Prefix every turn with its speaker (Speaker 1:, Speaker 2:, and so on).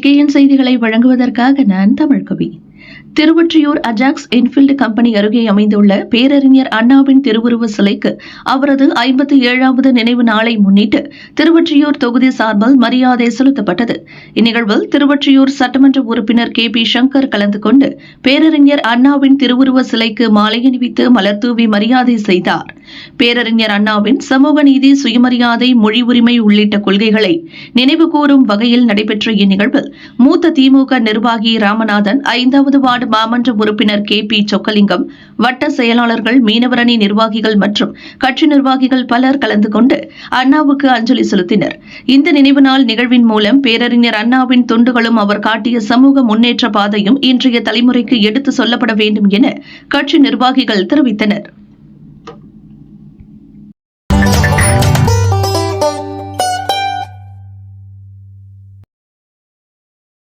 Speaker 1: ஜிகேஎன் செய்திகளை வழங்குவதற்காக நான் தமிழ்கவி. திருவொற்றியூர் அஜாக்ஸ் என்ஃபீல்டு கம்பெனி அருகே அமைந்துள்ள பேரறிஞர் அண்ணாவின் திருவுருவ சிலைக்கு அவரது 57வது நினைவு நாளை முன்னிட்டு திருவொற்றியூர் தொகுதி சார்பில் மரியாதை செலுத்தப்பட்டது. இந்நிகழ்வில் திருவொற்றியூர் சட்டமன்ற உறுப்பினர் கே.பி. சங்கர் கலந்து கொண்டு பேரறிஞர் அண்ணாவின் திருவுருவ சிலைக்கு மாலை அணிவித்து மலர்தூவி மரியாதை செய்தார். பேரறிஞர் அண்ணாவின் சமூக நீதி, சுயமரியாதை, மொழி உரிமை உள்ளிட்ட கொள்கைகளை நினைவுகூரும் வகையில் நடைபெற்ற இந்நிகழ்வில் மூத்த திமுக நிர்வாகி ராமநாதன், 5வது வார்டு மாமன்ற உறுப்பினர் கே.பி. சொக்கலிங்கம், வட்ட செயலாளர்கள், மீனவரணி நிர்வாகிகள் மற்றும் கட்சி நிர்வாகிகள் பலர் கலந்து கொண்டு அண்ணாவுக்கு அஞ்சலி செலுத்தினர். இந்த நினைவு நாள் நிகழ்வின் மூலம் பேரறிஞர் அண்ணாவின் தொண்டுகளும் அவர் காட்டிய சமூக முன்னேற்ற பாதையும் இன்றைய தலைமுறைக்கு எடுத்து சொல்லப்பட வேண்டும் என கட்சி நிர்வாகிகள் தெரிவித்தனர்.